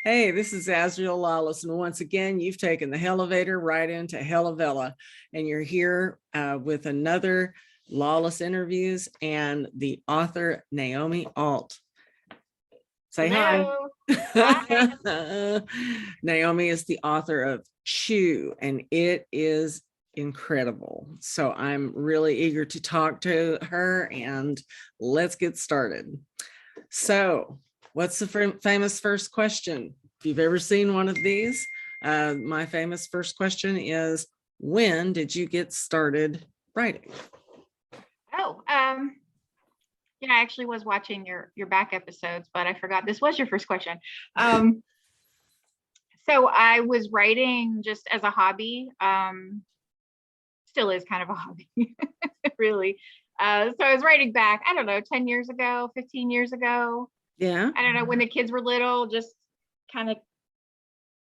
Hey, this is Azrael Lawless, and once again, you've taken the elevator right into Vella, and you're here with another Lawless interviews and the author Naomi Ault. Say hi. Hello. Hi. Naomi is the author of Chew, and it is incredible. So I'm really eager to talk to her, and let's get started. So, what's the famous first question? If you've ever seen one of these, my famous first question is, when did you get started writing? Oh, I actually was watching your back episodes, but I forgot this was your first question. So I was writing just as a hobby. Still is kind of a hobby, really. So I was writing back, I don't know, 10 years ago, 15 years ago. Yeah. I don't know, when the kids were little, just kind of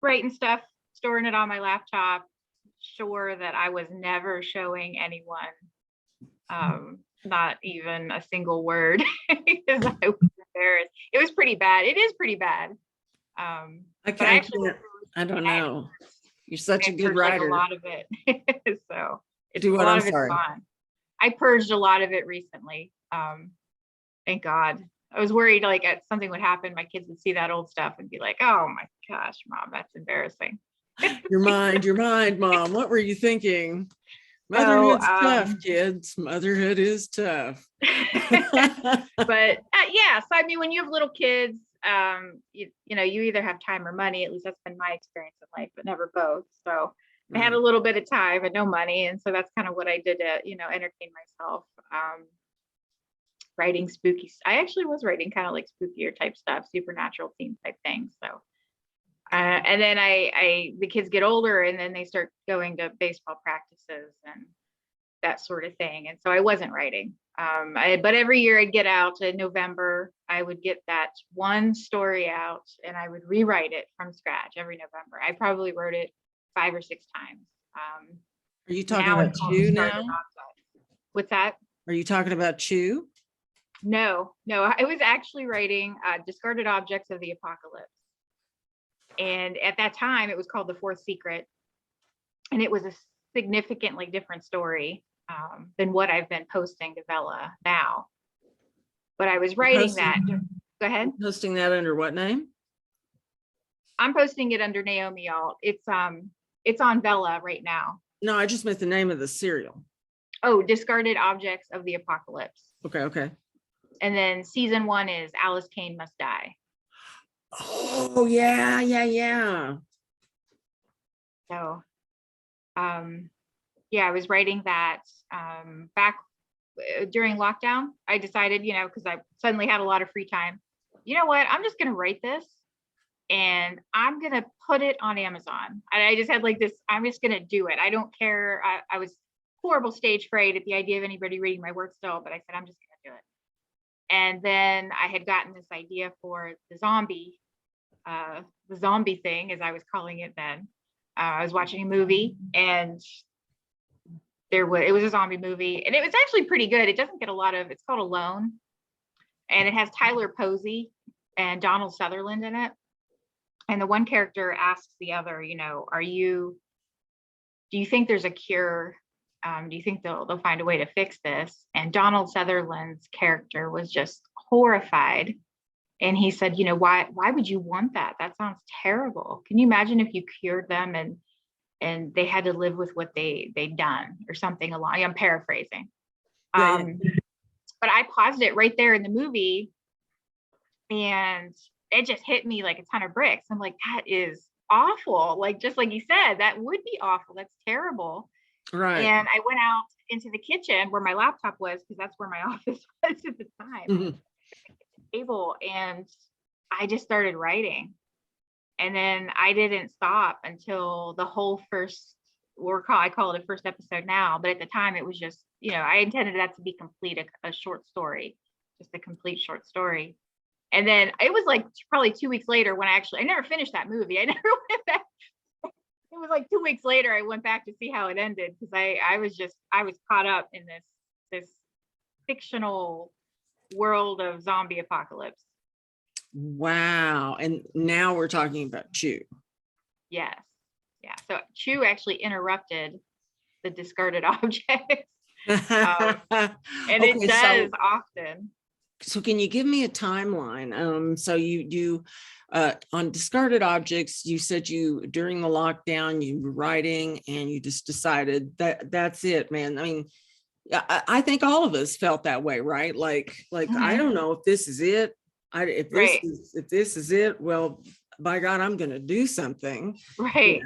writing stuff, storing it on my laptop, sure that I was never showing anyone, not even a single word, because I was embarrassed. It was pretty bad. It is pretty bad. I don't know. You're such a good writer. Like a lot of it. So it's a lot of it's fun. I purged a lot of it recently. Thank God. I was worried like something would happen. My kids would see that old stuff and be like, "Oh my gosh, Mom, that's embarrassing." Your mind, Mom. What were you thinking? Motherhood's tough, kids. Motherhood is tough. But yeah, so I mean, when you have little kids, you either have time or money. At least that's been my experience in life, but never both. So I had a little bit of time and no money, and so that's kind of what I did to entertain myself. Writing spooky. I actually was writing kind of like spookier type stuff, supernatural theme type things. So and then the kids get older and then they start going to baseball practices and that sort of thing. And so I wasn't writing. But every year I'd get out in November, I would get that one story out and I would rewrite it from scratch every November. I probably wrote it 5 or 6 times. Are you talking about Chew now? What's that? Are you talking about Chew? No, I was actually writing Discarded Objects of the Apocalypse. And at that time, it was called The Fourth Secret. And it was a significantly different story than what I've been posting to Vella now. But I was writing that. Go ahead. Posting that under what name? I'm posting it under Naomi Ault. It's on Vella right now. No, I just meant the name of the serial. Oh, Discarded Objects of the Apocalypse. Okay. And then season 1 is Alice Kane Must Die. Oh, yeah. So, I was writing that back during lockdown. I decided, because I suddenly had a lot of free time. You know what? I'm just going to write this and I'm going to put it on Amazon. And I just had like this, I'm just going to do it. I don't care. I was horrible stage fright at the idea of anybody reading my work still, but I said, I'm just going to do it. And then I had gotten this idea for the zombie thing, as I was calling it then. I was watching a movie and it was a zombie movie and it was actually pretty good. It doesn't get a lot of, it's called Alone, and it has Tyler Posey and Donald Sutherland in it. And the one character asks the other, do you think there's a cure? Do you think they'll find a way to fix this? And Donald Sutherland's character was just horrified. And he said, why would you want that? That sounds terrible. Can you imagine if you cured them and they had to live with what they'd done or something along? I'm paraphrasing. Yeah. But I paused it right there in the movie and it just hit me like a ton of bricks. I'm like, that is awful. Like, just like you said, that would be awful. That's terrible. Right. And I went out into the kitchen where my laptop was, because that's where my office was at the time. Table, and I just started writing. And then I didn't stop until the whole first, I call it a first episode now, but at the time it was just, I intended that to be complete, a short story, just a complete short story. And then it was like probably 2 weeks later when I never finished that movie. I never went back. It was like 2 weeks later I went back to see how it ended, because I was caught up in this fictional world of zombie apocalypse. Wow. And now we're talking about Chew. Yes. Yeah. So Chew actually interrupted the discarded objects. And it Okay, does often. so can you give me a timeline? So you on discarded objects, you said you during the lockdown you were writing and you just decided that that's it, man. I mean, I think all of us felt that way, right? Like I don't know if this is it. If Right. this is it, well, by God, I'm going to do something. Right.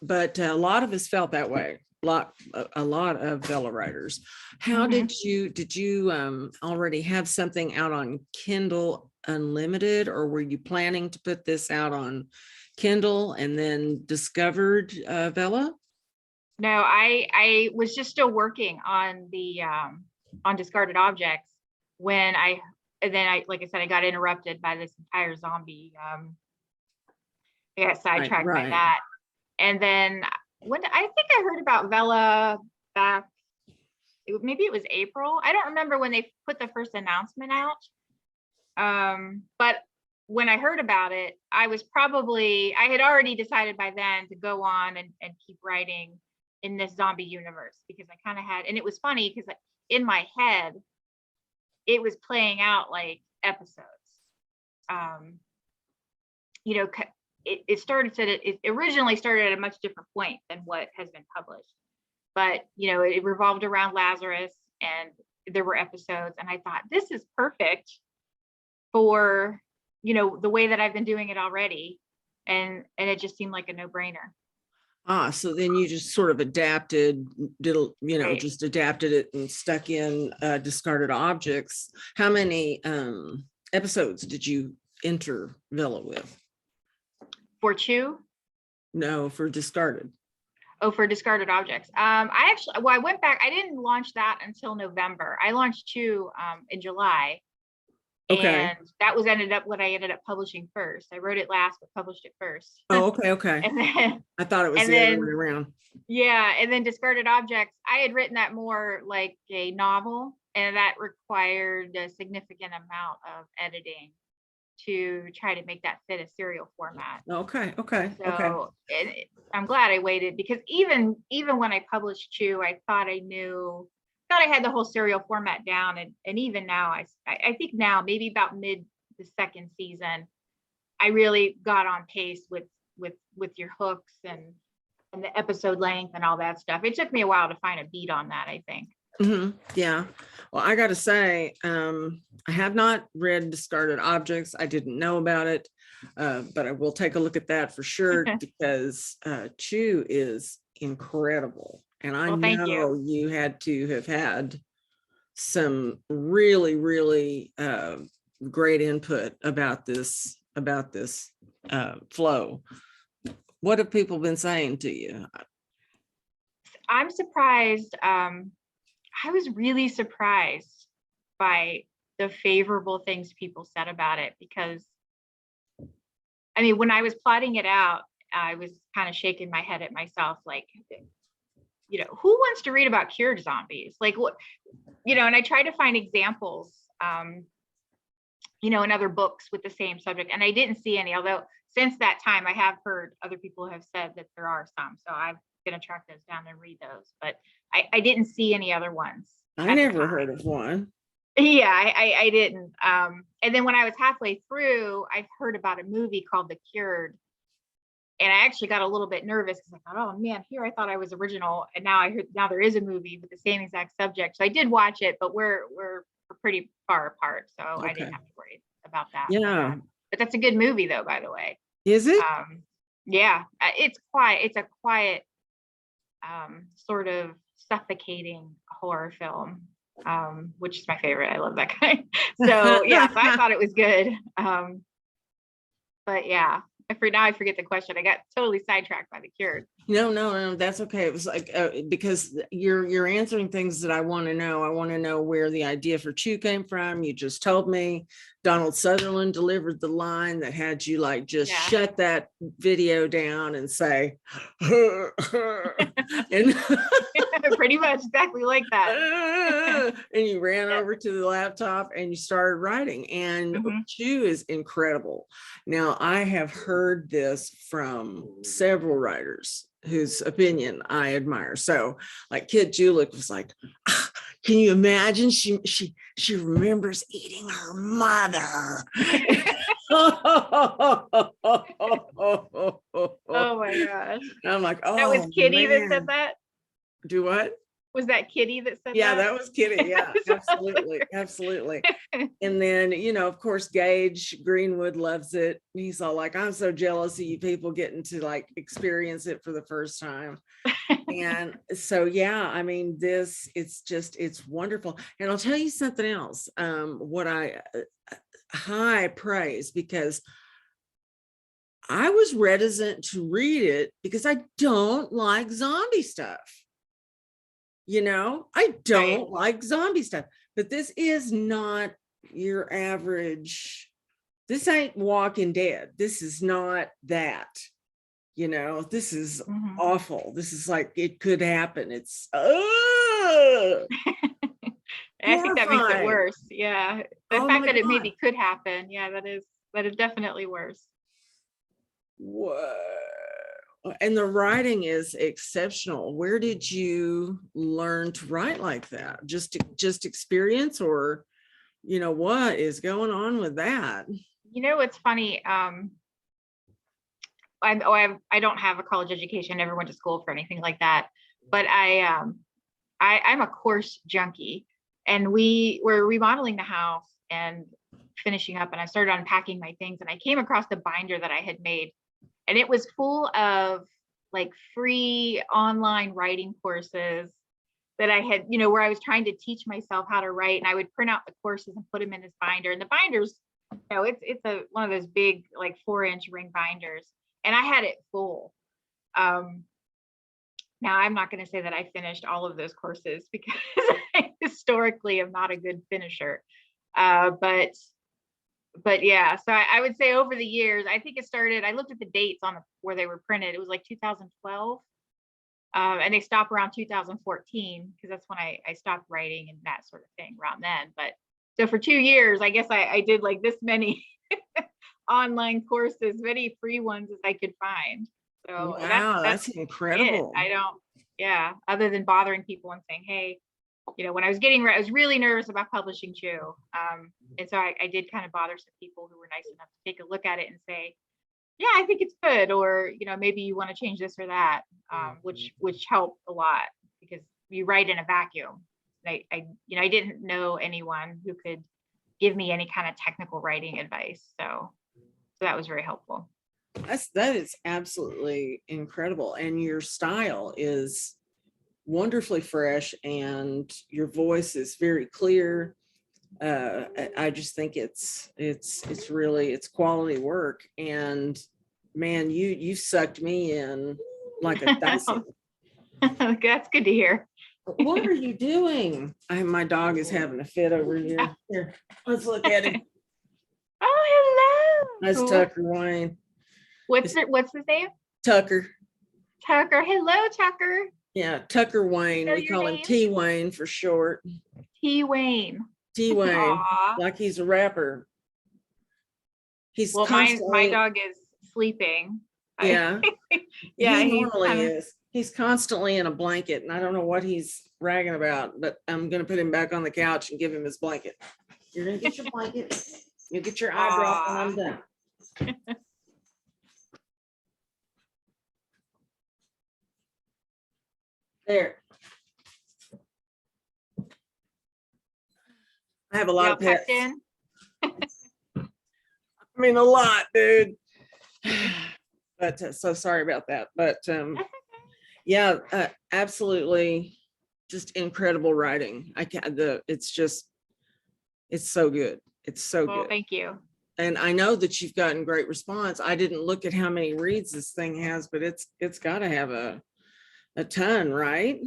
But a lot of us felt that way. A lot of Vella writers. How did you already have something out on Kindle Unlimited, or were you planning to put this out on Kindle and then discovered Vella? No, I was just still working on the on discarded objects when like I said, I got interrupted by this entire zombie. I got sidetracked by Right. that. And then I think I heard about Vella back, maybe it was April. I don't remember when they put the first announcement out. But when I heard about it, I had already decided by then to go on and keep writing in this zombie universe, because I kind of had, and it was funny because in my head, it was playing out like episodes. You know, it originally started at a much different point than what has been published, but you know, it revolved around Lazarus and there were episodes, and I thought this is perfect for, you know, the way that I've been doing it already, and it just seemed like a no-brainer. So then you just sort of Right. just adapted it and stuck in discarded objects. How many episodes did you enter Villa with? For Chew? No, for discarded. Oh, for discarded objects. I went back. I didn't launch that until November. I launched Chew in July. Okay. And that was what I ended up publishing first. I wrote it last, but published it first. Oh, okay. And then I thought it was the other way around. Yeah, and then discarded objects. I had written that more like a novel, and that required a significant amount of editing to try to make that fit a serial format. Okay. So I'm glad I waited, because even when I published Chew, I thought I had the whole serial format down, and even now I think now maybe about mid the second season, I really got on pace with your hooks and the episode length and all that stuff. It took me a while to find a beat on that, I think. Yeah. Well, I got to say, I have not read Discarded Objects. I didn't know about it, but I will take a look at that for sure, because Chew is incredible. And I Thank know you had to have had some really, really great input about this flow. What have people been saying to you? I'm surprised. I was really surprised by the favorable things people said about it, because I mean, when I was plotting it out, I was kind of shaking my head at myself, like, you know, who wants to read about cured zombies? Like, what, you know, and I tried to find examples, you know, in other books with the same subject, and I didn't see any, although since that time I have heard other people have said that there are some. So I'm going to track those down and read those, but I didn't see any other ones. I never heard of one. Yeah, I didn't. And then when I was halfway through, I heard about a movie called The Cured. And I actually got a little bit nervous because I thought, oh man, here I thought I was original. And now there is a movie with the same exact subject. So I did watch it, but we're pretty far apart. So okay. I didn't have to worry about that. Yeah. But that's a good movie though, by the way. Is it? Yeah, it's quiet. It's a quiet, sort of suffocating horror film, which is my favorite. I love that kind. So yeah, so I thought it was good. But yeah, I forget the question. I got totally sidetracked by The Cured. No, that's okay. It was like because you're answering things that I want to know. I want to know where the idea for Chew came from. You just told me Donald Sutherland delivered the line that had you like just shut that video down and say, and pretty much exactly like that. And you ran over to the laptop and you started writing. And Chu is incredible. Now, I have heard this from several writers whose opinion I admire. So like Kid Julick was like, can you imagine? She remembers eating her mother. Oh my gosh. I'm like, oh, that was Kitty that said that. Do what? Was that Kitty that said that? That was Kitty. Yeah, absolutely. Absolutely. And then, you know, of course, Gage Greenwood loves it. He's all like, I'm so jealous of you people getting to like experience it for the first time. And so, yeah, I mean, it's wonderful. And I'll tell you something else. What I high praise, because I was reticent to read it because I don't like zombie stuff. You know, I don't like zombie stuff, but this is not your average. This ain't Walking Dead. This is not that. You know, this is awful. This is like, it could happen. It's I think that makes it worse. Yeah. The fact that it maybe could happen. Yeah, that is definitely worse. Whoa. And the writing is exceptional. Where did you learn to write like that? Just experience, or, you know, what is going on with that? You know, it's funny. I don't have a college education, never went to school for anything like that. But I'm a course junkie, and we were remodeling the house and finishing up, and I started unpacking my things, and I came across the binder that I had made, and it was full of like free online writing courses that I had, you know, where I was trying to teach myself how to write, and I would print out the courses and put them in this binder. And the binders, you know, it's one of those big like 4-inch ring binders, and I had it full. Now I'm not going to say that I finished all of those courses because I historically am not a good finisher. But yeah, so I would say over the years, I think it started, I looked at the dates on where they were printed. It was like 2012. And they stopped around 2014 because that's when I stopped writing and that sort of thing around then. But so for 2 years, I guess I did like this many online courses, many free ones as I could find. So wow, that's incredible. Other than bothering people and saying, hey, you know, when I was getting ready, I was really nervous about publishing Chu. And so I did kind of bother some people who were nice enough to take a look at it and say, yeah, I think it's good, or, you know, maybe you want to change this or that, which helped a lot because you write in a vacuum. I didn't know anyone who could give me any kind of technical writing advice. So that was very helpful. That is absolutely incredible. And your style is wonderfully fresh and your voice is very clear. I just think it's really quality work. And man, you sucked me in like a Dyson. That's good to hear. What are you doing? My dog is having a fit over here. Here, let's look at him. Oh, hello. That's Tucker Wayne. What's his name? Tucker. Hello, Tucker. Yeah, Tucker Wayne. We call him T Wayne for short. T Wayne. T Wayne, like he's a rapper. He's my dog is sleeping. Yeah. Yeah, he normally is. He's constantly in a blanket, and I don't know what he's bragging about, but I'm gonna put him back on the couch and give him his blanket. You're gonna get your blanket. You'll get your eye drop when I'm done. There. I have a lot of pets. I mean, a lot, dude. But so sorry about that. But yeah, absolutely, just incredible writing. It's so good. It's so good. Thank you. And I know that you've gotten great response. I didn't look at how many reads this thing has, but it's got to have a ton, right?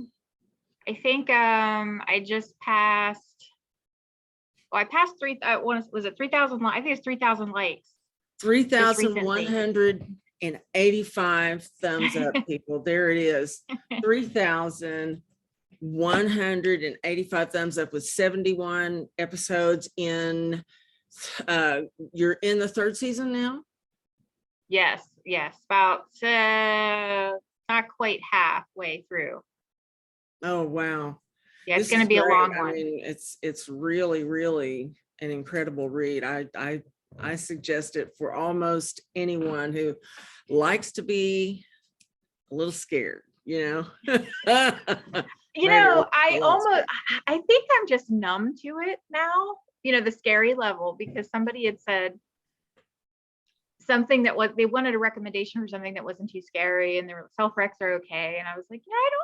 I think I just passed. I passed was it 3,000? I think it's 3,000 likes. 3,185 thumbs up, people. There it is. 3,185 thumbs up with 71 episodes in. You're in the third season now? Yes, about not quite halfway through. Oh, wow. Yeah, it's going to be a long one. I mean, it's really, really an incredible read. I suggest it for almost anyone who likes to be a little scared, you know. I think I'm just numb to it now, the scary level, because somebody had said something that they wanted a recommendation for something that wasn't too scary, and their self-recs are okay. And I was like,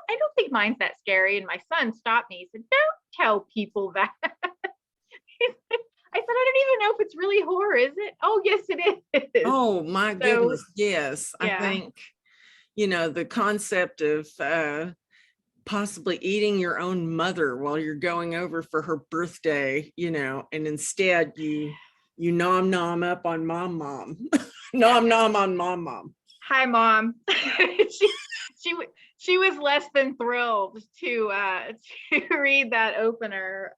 I don't think mine's that scary. And my son stopped me. He said, don't tell people that. I said, I don't even know if it's really horror, is it? Oh, yes, it is. Oh, my goodness. Yes. Yeah. I think, the concept of possibly eating your own mother while you're going over for her birthday, and instead you nom up on mom. nom on mom. Hi, Mom. she was less than thrilled to read that opener.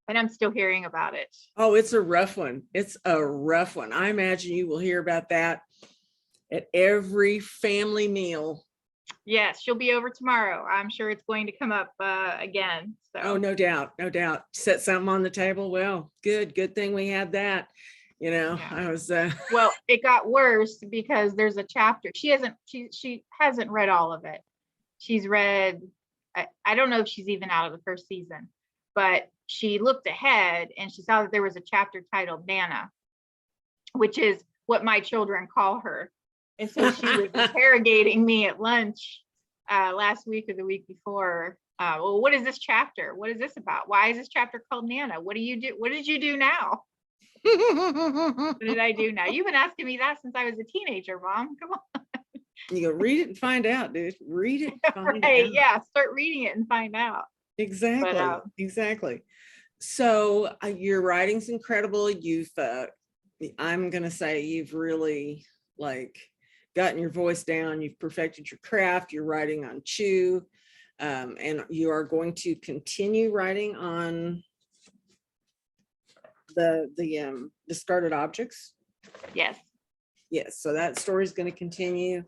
And I'm still hearing about it. Oh, it's a rough one. I imagine you will hear about that at every family meal. Yes, she'll be over tomorrow. I'm sure it's going to come up again. So. Oh, no doubt. Set something on the table. Well, good thing we had that. Yeah. I was. Well, it got worse because there's a chapter. She hasn't read all of it. She's read. I don't know if she's even out of the first season, but she looked ahead and she saw that there was a chapter titled Nana, which is what my children call her. And so she was interrogating me at lunch last week or the week before. Well, what is this chapter? What is this about? Why is this chapter called Nana? What do you do? What did you do now? What did I do now? You've been asking me that since I was a teenager, Mom. Come on. You go read it and find out, dude. Read it. Find out. Yeah. Start reading it and find out. Exactly. But, exactly. So your writing's incredible. You've, I'm going to say you've really gotten your voice down. You've perfected your craft. You're writing on Chew. And you are going to continue writing on the discarded objects. Yes. So that story is going to continue.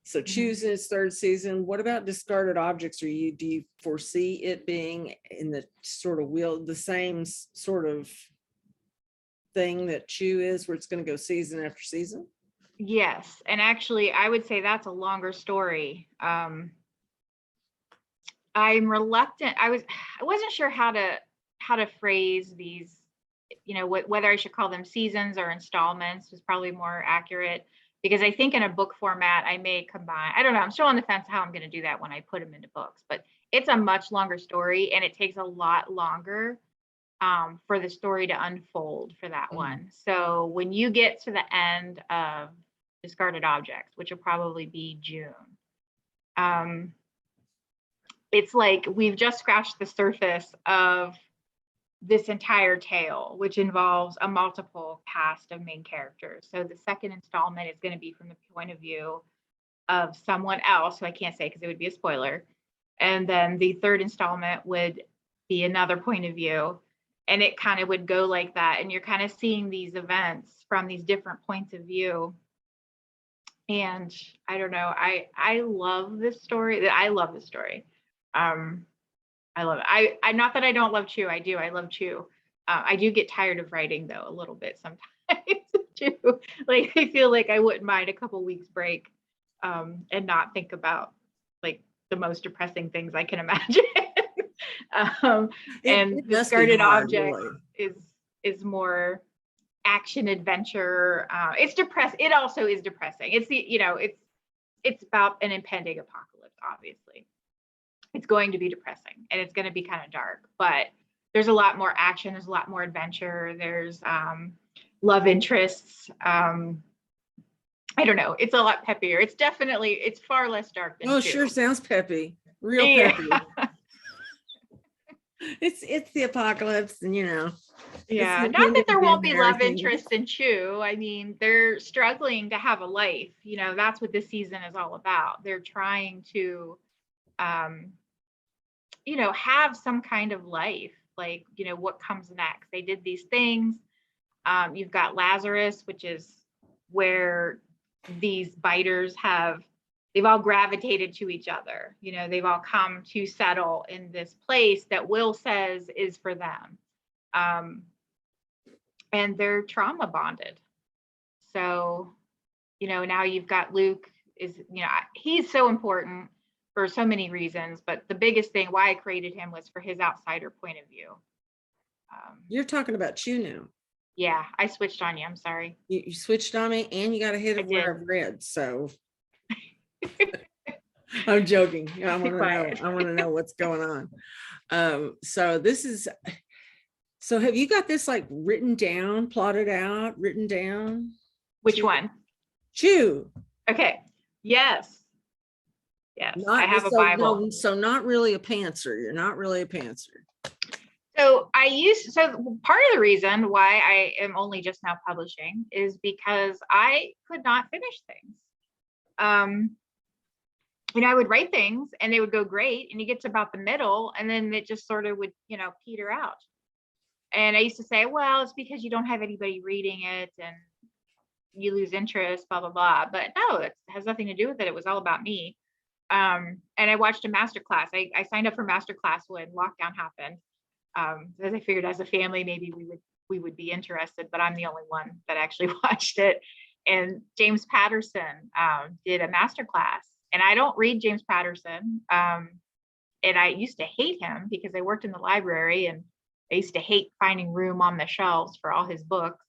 So Chew's in its third season. What about discarded objects? Do you foresee it being in the sort of the same sort of thing that Chew is, where it's going to go season after season? Yes, and actually, I would say that's a longer story. I'm reluctant. I wasn't sure how to phrase these. Whether I should call them seasons or installments is probably more accurate, because I think in a book format I may combine. I don't know. I'm still on the fence how I'm going to do that when I put them into books. But it's a much longer story, and it takes a lot longer for the story to unfold for that one. So when you get to the end of discarded objects, which will probably be June, it's like we've just scratched the surface of this entire tale, which involves a multiple cast of main characters. So the second installment is going to be from the point of view of someone else, who I can't say because it would be a spoiler. And then the third installment would be another point of view. And it kind of would go like that. And you're kind of seeing these events from these different points of view. And I don't know, I love this story. I love this story. I love it. I not that I don't love Chew. I do. I love Chew. I do get tired of writing though a little bit sometimes too. I feel like I wouldn't mind a couple weeks break and not think about the most depressing things I can imagine. And discarded object is more action adventure. It's depressing. It also is depressing. It's it's about an impending apocalypse, obviously. It's going to be depressing and it's going to be kind of dark, but there's a lot more action. There's a lot more adventure. There's love interests. I don't know. It's a lot peppier. It's far less dark than Chew. Sure sounds peppy. Real peppy. It's the apocalypse, and it's Yeah, the not that impending there doom won't of be love everything. interest in Chew. I mean, they're struggling to have a life. That's what this season is all about. They're trying to, um, have some kind of life. Like, what comes next? They did these things. You've got Lazarus, which is where these biters they've all gravitated to each other. They've all come to settle in this place that Will says is for them. And they're trauma bonded. So, now you've got Luke he's so important for so many reasons, but the biggest thing why I created him was for his outsider point of view. You're talking about Chew now. Yeah, I switched on you. I'm sorry. You switched on me, and you got ahead I of where did. I've read. So I'm joking. I want to know. Quiet. I want to know what's going on. So have you got this like written down, plotted out, written down? Which one? Chew. Okay. Yes. Yes. I Not have a so Bible. no, so not really a pantser. You're not really a pantser. So part of the reason why I am only just now publishing is because I could not finish things. I would write things and they would go great, and you get to about the middle and then it just sort of would, peter out. And I used to say, well, it's because you don't have anybody reading it and you lose interest, blah, blah, blah. But no, it has nothing to do with it. It was all about me. And I watched a masterclass. I signed up for masterclass when lockdown happened. As I figured as a family, maybe we would be interested, but I'm the only one that actually watched it. And James Patterson did a masterclass. And I don't read James Patterson. And I used to hate him because I worked in the library and I used to hate finding room on the shelves for all his books.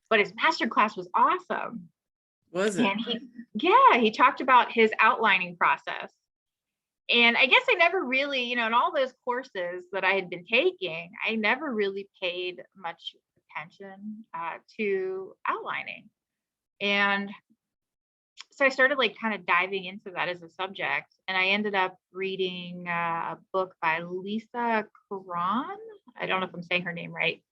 But his masterclass was awesome. Was it? And he talked about his outlining process. And I guess I never really, in all those courses that I had been taking, I never really paid much attention to outlining. And so I started like kind of diving into that as a subject. And I ended up reading a book by Lisa Caron. I don't know if I'm saying her name right,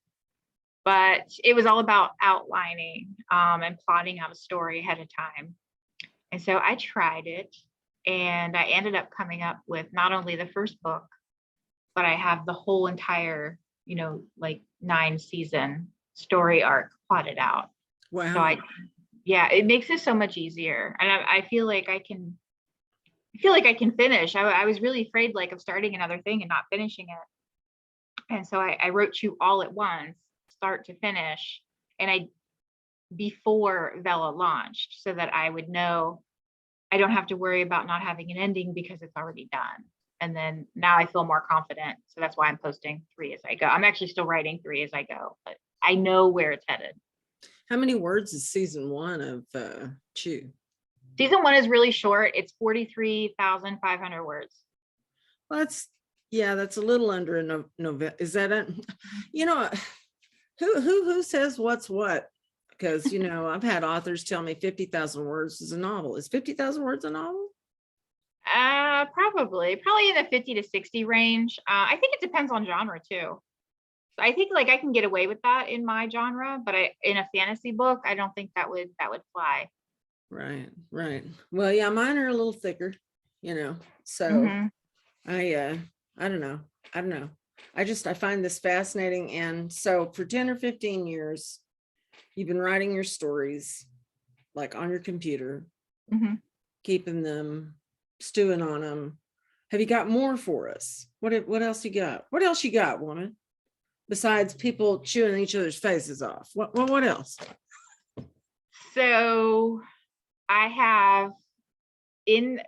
but it was all about outlining and plotting out a story ahead of time. And so I tried it, and I ended up coming up with not only the first book, but I have the whole entire, like 9-season story arc plotted out. Wow. So it makes it so much easier. And I feel like I can finish. I was really afraid like of starting another thing and not finishing it. And so I wrote you all at once, start to finish. And before Vella launched, so that I would know I don't have to worry about not having an ending because it's already done. And then now I feel more confident. So that's why I'm posting 3 as I go. I'm actually still writing 3 as I go, but I know where it's headed. How many words is season 1 of Chew? Season 1 is really short. It's 43,500 words. Well, that's a little under a novella. Is that who says what's what? Because I've had authors tell me 50,000 words is a novel. Is 50,000 words a novel? Probably in the 50 to 60 range. I think it depends on genre too. I think like I can get away with that in my genre, but in a fantasy book, I don't think that would fly. Right. Well, yeah, mine are a little thicker, so I don't know. I find this fascinating. And so for 10 or 15 years, you've been writing your stories like on your computer, keeping them, stewing on them. Have you got more for us? What else you got? What else you got, woman? Besides people chewing each other's faces off. What else? So I have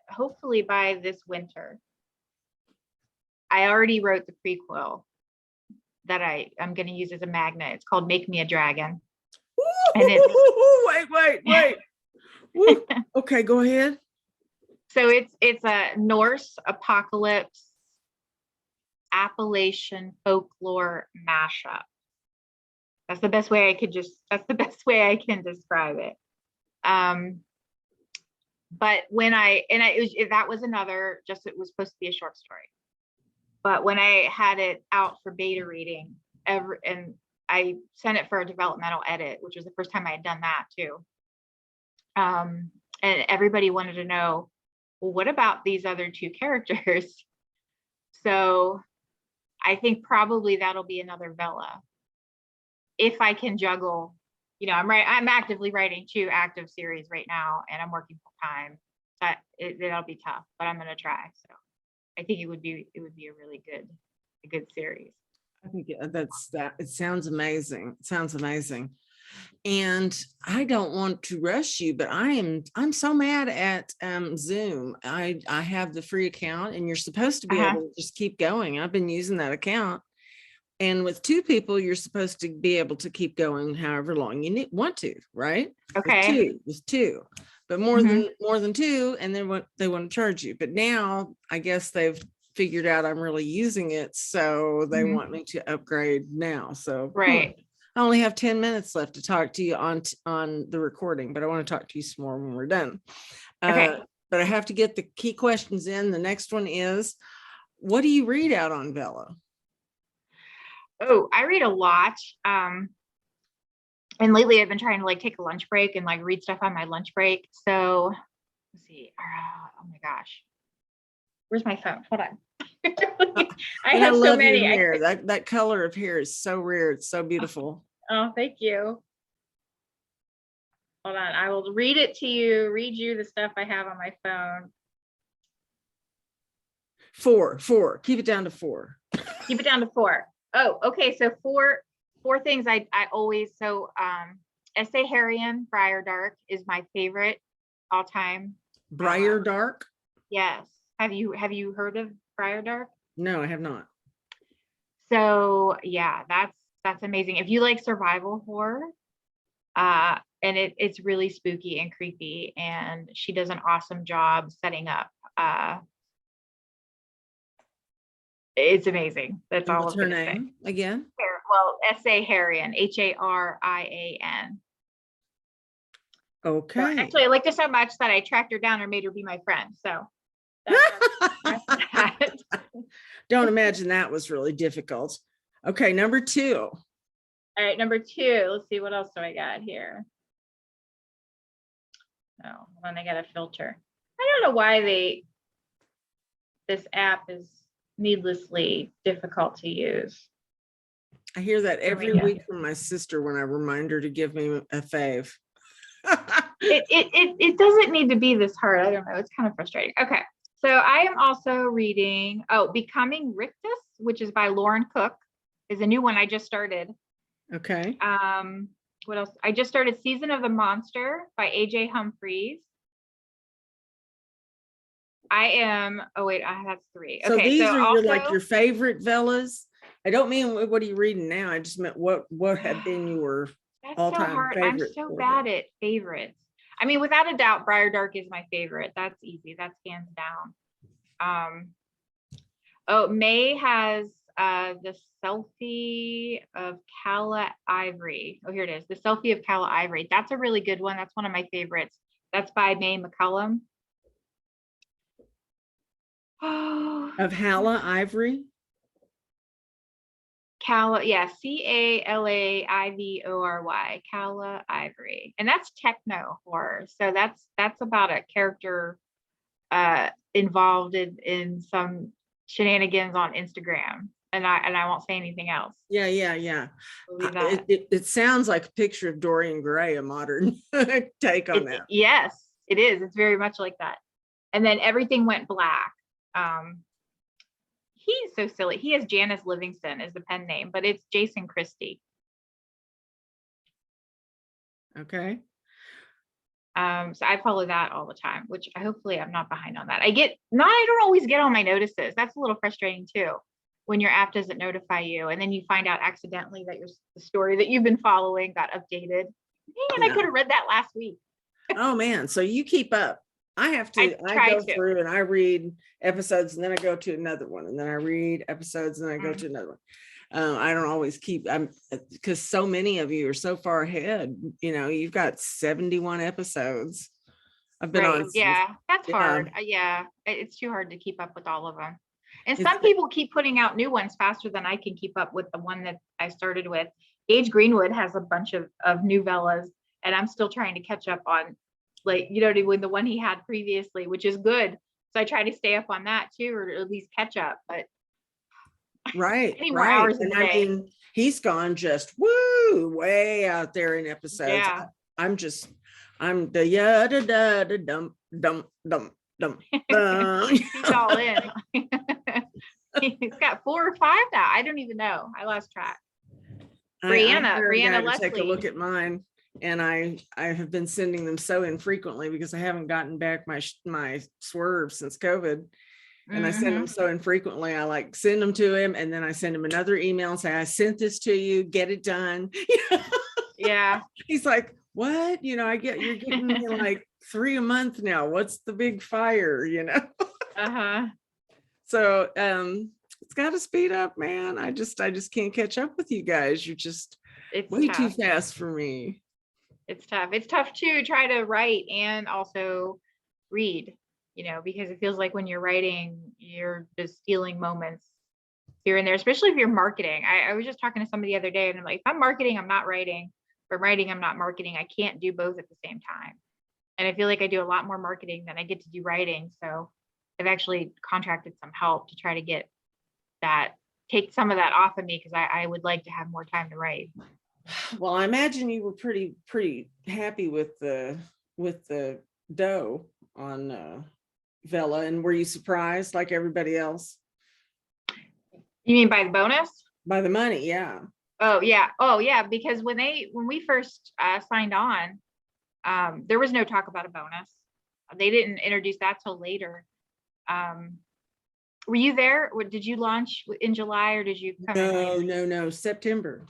hopefully by this winter, I already wrote the prequel that I'm going to use as a magnet. It's called Make Me a Dragon. And wait. Woo. Okay, go ahead. So it's a Norse apocalypse Appalachian folklore mashup. That's the best way I can describe it. But when that was another, it was supposed to be a short story. But when I had it out for beta reading, and I sent it for a developmental edit, which was the first time I had done that too. And everybody wanted to know, well, what about these other two characters? So I think probably that'll be another Vella. If I can juggle, I'm actively writing 2 active series right now, and I'm working full time. That'll be tough, but I'm gonna try. So I think it would be a really good series. I think it sounds amazing. It sounds amazing. And I don't want to rush you, but I'm so mad at Zoom. I have the free account, and you're supposed to be able to just keep going. I've been using that account. And with 2 people, you're supposed to be able to keep going however long you want to, right? Okay. With two. But more than 2, and then they want to charge you. But now I guess they've figured out I'm really using it, so they want me to upgrade now. So right. I only have 10 minutes left to talk to you on the recording, but I want to talk to you some more when we're done. Okay. But I have to get the key questions in. The next one is, what do you read out on Vella? Oh, I read a lot. And lately I've been trying to take a lunch break and read stuff on my lunch break. So let's see. Oh my gosh. Where's my phone? Hold on. I have so many. Hair. That color of hair is so rare. It's so beautiful. Oh, thank you. Hold on. I will read you the stuff I have on my phone. 4. Keep it down to 4. Keep it down to 4. Oh, okay. So four things I always, S.A. Harrion, Briar Dark is my favorite all time. Briar Dark? Yes. Have you heard of Briar Dark? No, I have not. So yeah, that's amazing. If you like survival horror, and it's really spooky and creepy, and she does an awesome job setting up. It's amazing. That's all. What's her name again? Well, S.A. Harrion, Harian. Okay. So actually, I liked her so much that I tracked her down and made her be my friend. So that's that. Don't imagine that was really difficult. Okay, number 2. All right, number 2. Let's see, what else do I got here? Oh, then I got a filter. I don't know why this app is needlessly difficult to use. I hear that every week from my sister when I remind her to give me a fave. It doesn't need to be this hard. I don't know. It's kind of frustrating. Okay. So I am also reading, Becoming Rictus, which is by Lauren Cook, is a new one I just started. Okay. What else? I just started Season of the Monster by AJ Humphreys. That's 3. So okay, these so are also, your favorite Vellas? I don't mean what are you reading now? I just meant what have been your all-time so hard. favorite? I'm so bad at favorites. I mean, without a doubt, Briar Dark is my favorite. That's easy. That's hands down. May has the Selfie of Cala Ivory. Oh, here it is. The Selfie of Cala Ivory. That's a really good one. That's one of my favorites. That's by May McCullum. Of Cala Ivory? Cala, yeah, Calaivory, Cala Ivory, and that's techno horror. So that's about a character involved in some shenanigans on Instagram, and I won't say anything else. Yeah. It sounds like a picture of Dorian Gray, a modern take on that. Yes, it is. It's very much like that. And then Everything Went Black. He's so silly. He has Janice Livingston as the pen name, but it's Jason Christie. Okay. So I follow that all the time, which hopefully I'm not behind on that. I don't always get all my notices. That's a little frustrating too, when your app doesn't notify you, and then you find out accidentally that the story that you've been following got updated. Man, I could have read that last week. Oh man, so you keep up. I go through and I read episodes, and then I go to another one, and then I read episodes, and then I go to another one. I don't always keep, because so many of you are so far ahead. You've got 71 episodes. I've been on. Yeah, that's hard. Yeah, it's too hard to keep up with all of them. And It's some people keep putting out new ones faster than I can keep up with the one that I started with. Gage Greenwood has a bunch of new Vellas, and I'm still trying to catch up on, like, with the one he had previously, which is good. So I try to stay up on that too, or at least catch up. But right, any more right. hours in And the I day. mean, he's gone just woo way out there in episodes. Yeah. I'm the da da da dum dum dum dum. He's all in. He's got 4 or 5 now. I don't even know. I lost track. I hired a guy Brianna to take a look Leslie. at mine, and I have been sending them so infrequently because I haven't gotten back my swerve since COVID. And I send them Mhm. so infrequently. I like send them to him, and then I send him another email and say, I sent this to you, get it done. Yeah. He's like, what? You're getting me like 3 a month now. What's the big fire? Uh-huh. So it's got to speed up, man. I just can't catch up with you guys. You're just It's way too tough. fast for me. It's tough. It's tough to try to write and also read, because it feels like when you're writing, you're just stealing moments here and there, especially if you're marketing. I was just talking to somebody the other day, and I'm like, if I'm marketing, I'm not writing. If I'm writing, I'm not marketing. I can't do both at the same time. And I feel like I do a lot more marketing than I get to do writing. So I've actually contracted some help to try to take some of that off of me, because I would like to have more time to write. Well, I imagine you were pretty happy with the dough on Vella, and were you surprised like everybody else You mean by the bonus? by the money? Yeah. Oh yeah, because when we first signed on, there was no talk about a bonus. They didn't introduce that till later. Were you there? Did you launch in July, or did you come in later? No, September.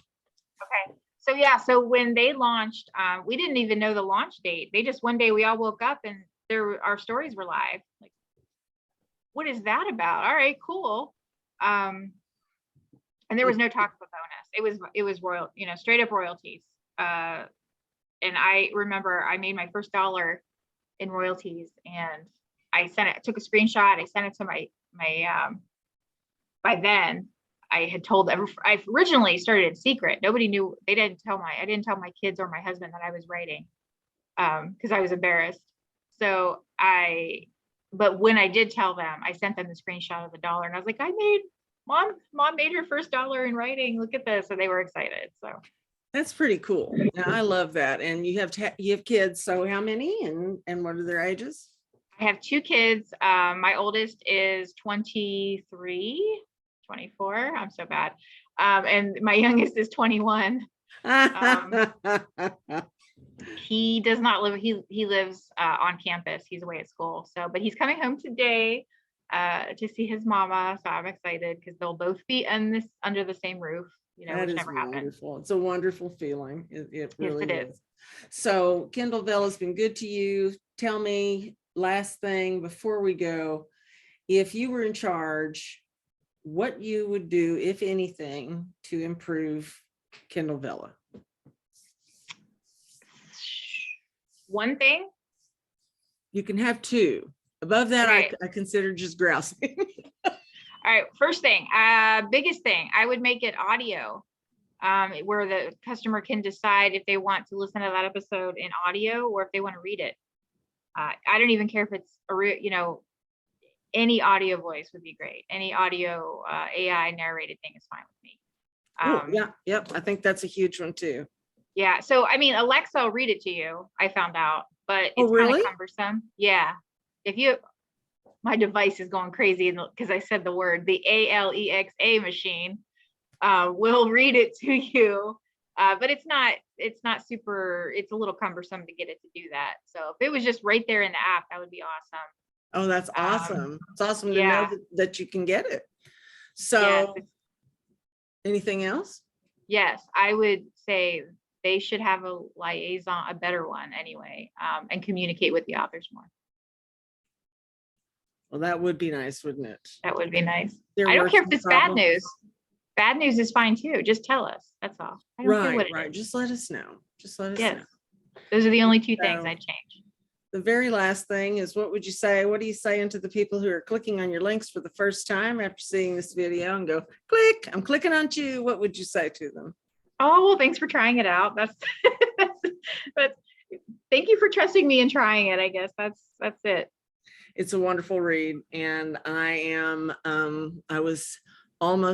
Okay. So yeah, so when they launched, we didn't even know the launch date. They just, one day we all woke up and our stories were live. Like, what is that about? All right, cool. And there was no talk of a bonus. It was royal, straight up royalties. And I remember I made my first $1 in royalties, and I took a screenshot. I sent it to my by then I had told I originally started in secret. Nobody knew. I didn't tell my kids or my husband that I was writing, because I was embarrassed. But when I did tell them, I sent them the screenshot of the $1, and I was like, mom made her first $1 in writing. Look at this. So they were excited. So That's pretty cool. Now, I love that. And you have kids. So how many and what are their ages? I have 2 kids. My oldest is 23, 24. I'm so bad. And my youngest is 21. He does not live, he lives on campus. He's away at school. But he's coming home today to see his mama. So I'm excited because they'll both be under the same roof, That which is never happened. wonderful. It's a wonderful feeling. It really Yes, it is. So Kendall Vella's been good to you. Tell me, last thing before we go, if you were in charge, what you would do, if anything, to improve Kendall Vella. One thing. You can have 2. Above that, Okay. I consider just grousing. All right, first thing, biggest thing, I would make it audio, where the customer can decide if they want to listen to that episode in audio or if they want to read it. I don't even care if it's any audio voice would be great. Any audio AI narrated thing is fine with me. Yeah, yep. I think that's a huge one too. Yeah. So I mean, Alexa will read it to you. I found out, but it's really? kind of cumbersome. Yeah. My device is going crazy because I said the word. The Alexa machine will read it to you, but it's not super. It's a little cumbersome to get it to do that. So if it was just right there in the app, that would be awesome. Oh, that's awesome. It's awesome to yeah. know that you can get it. So yes. Anything else? Yes, I would say they should have a liaison, a better one anyway, and communicate with the authors more. Well, that would be nice, wouldn't it? That would be nice. There I don't care if some it's bad problems. news. Bad news is fine too. Just tell us. That's all. I don't care what it Right. is. Just let us know. Just let us Yes. know. Those are the only 2 things I'd change. the very last thing is, what would you say? What are you saying to the people who are clicking on your links for the first time after seeing this video and go, click, I'm clicking on you? What would you say to them? Oh, well, thanks for trying it out. That's, that's thank you for trusting me and trying it. I guess that's it. It's a wonderful read. And I was almost